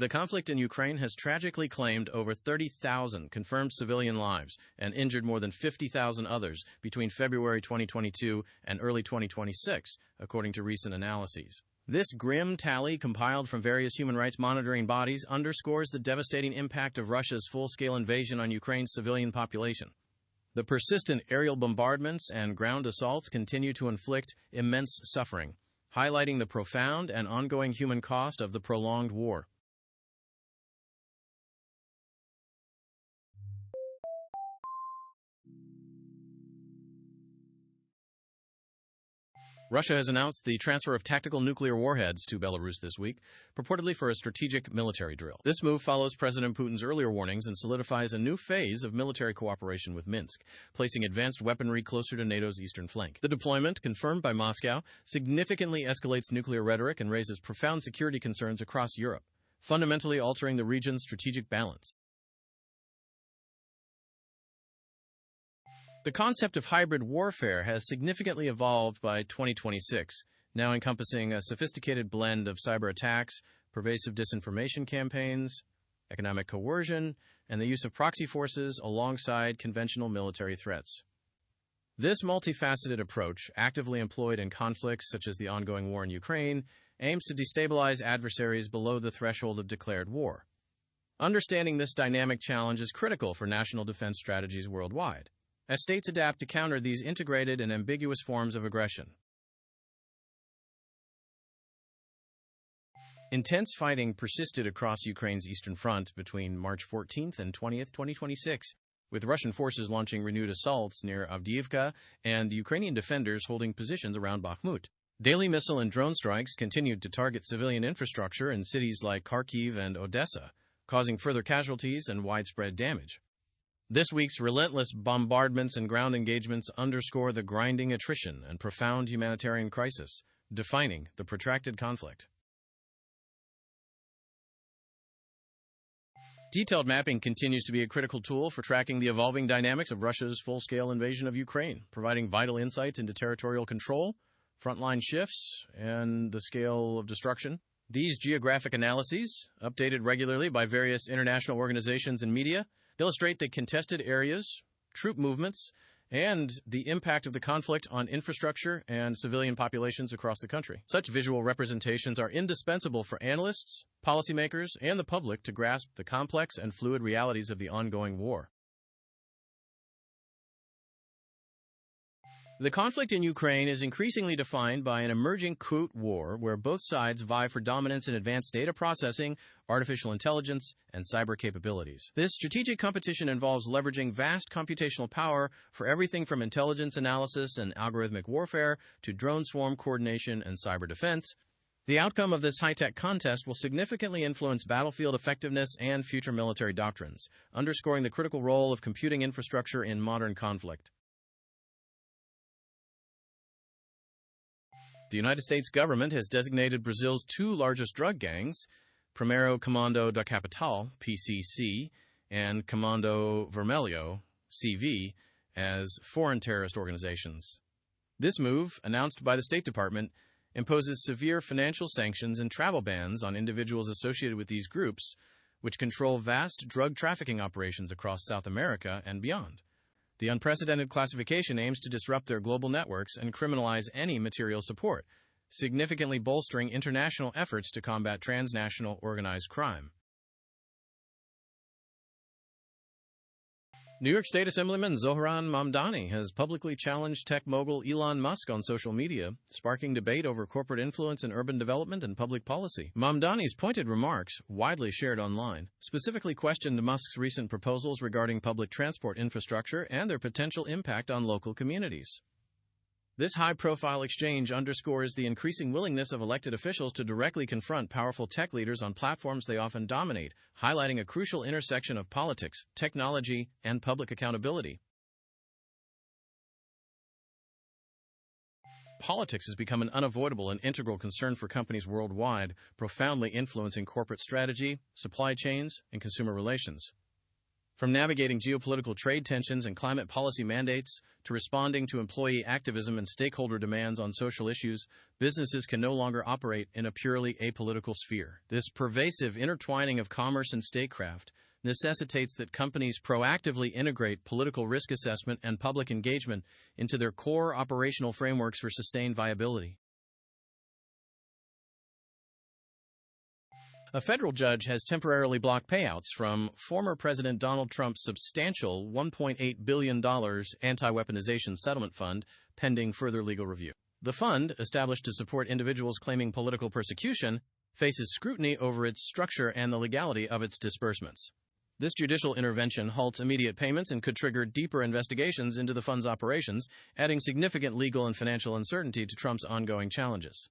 The conflict in Ukraine has tragically claimed over 30,000 confirmed civilian lives and injured more than 50,000 others between February 2022 and early 2026, according to recent analyses. This grim tally, compiled from various human rights monitoring bodies, underscores the devastating impact of Russia's full-scale invasion on Ukraine's civilian population. The persistent aerial bombardments and ground assaults continue to inflict immense suffering, highlighting the profound and ongoing human cost of the prolonged war. Russia has announced the transfer of tactical nuclear warheads to Belarus this week, purportedly for a strategic military drill. This move follows President Putin's earlier warnings and solidifies a new phase of military cooperation with Minsk, placing advanced weaponry closer to NATO's eastern flank. The deployment, confirmed by Moscow, significantly escalates nuclear rhetoric and raises profound security concerns across Europe, fundamentally altering the region's strategic balance. The concept of hybrid warfare has significantly evolved by 2026, now encompassing a sophisticated blend of cyber attacks, pervasive disinformation campaigns, economic coercion, and the use of proxy forces alongside conventional military threats. This multifaceted approach, actively employed in conflicts such as the ongoing war in Ukraine, aims to destabilize adversaries below the threshold of declared war. Understanding this dynamic challenge is critical for national defense strategies worldwide, as states adapt to counter these integrated and ambiguous forms of aggression. Intense fighting persisted across Ukraine's eastern front between March 14th and 20th, 2026, with Russian forces launching renewed assaults near Avdiivka and Ukrainian defenders holding positions around Bakhmut. Daily missile and drone strikes continued to target civilian infrastructure in cities like Kharkiv and Odessa, causing further casualties and widespread damage. This week's relentless bombardments and ground engagements underscore the grinding attrition and profound humanitarian crisis, defining the protracted conflict. Detailed mapping continues to be a critical tool for tracking the evolving dynamics of Russia's full-scale invasion of Ukraine, providing vital insights into territorial control, frontline shifts, and the scale of destruction. These geographic analyses, updated regularly by various international organizations and media, illustrate the contested areas, troop movements, and the impact of the conflict on infrastructure and civilian populations across the country. Such visual representations are indispensable for analysts, policymakers, and the public to grasp the complex and fluid realities of the ongoing war. The conflict in Ukraine is increasingly defined by an emerging crude war where both sides vie for dominance in advanced data processing, artificial intelligence, and cyber capabilities. This strategic competition involves leveraging vast computational power for everything from intelligence analysis and algorithmic warfare to drone swarm coordination and cyber defense. The outcome of this high-tech contest will significantly influence battlefield effectiveness and future military doctrines, underscoring the critical role of computing infrastructure in modern conflict. The United States government has designated Brazil's two largest drug gangs, Primeiro Comando da Capital, PCC, and Comando Vermelho, CV, as foreign terrorist organizations. This move, announced by the State Department, imposes severe financial sanctions and travel bans on individuals associated with these groups, which control vast drug trafficking operations across South America and beyond. The unprecedented classification aims to disrupt their global networks and criminalize any material support, significantly bolstering international efforts to combat transnational organized crime. New York State Assemblyman Zohran Mamdani has publicly challenged tech mogul Elon Musk on social media, sparking debate over corporate influence in urban development and public policy. Mamdani's pointed remarks, widely shared online, specifically questioned Musk's recent proposals regarding public transport infrastructure and their potential impact on local communities. This high-profile exchange underscores the increasing willingness of elected officials to directly confront powerful tech leaders on platforms they often dominate, highlighting a crucial intersection of politics, technology, and public accountability. Politics has become an unavoidable and integral concern for companies worldwide, profoundly influencing corporate strategy, supply chains, and consumer relations. From navigating geopolitical trade tensions and climate policy mandates to responding to employee activism and stakeholder demands on social issues, businesses can no longer operate in a purely apolitical sphere. This pervasive intertwining of commerce and statecraft necessitates that companies proactively integrate political risk assessment and public engagement into their core operational frameworks for sustained viability. A federal judge has temporarily blocked payouts from former President Donald Trump's substantial $1.8 billion anti-weaponization settlement fund, pending further legal review. The fund, established to support individuals claiming political persecution, faces scrutiny over its structure and the legality of its disbursements. This judicial intervention halts immediate payments and could trigger deeper investigations into the fund's operations, adding significant legal and financial uncertainty to Trump's ongoing challenges.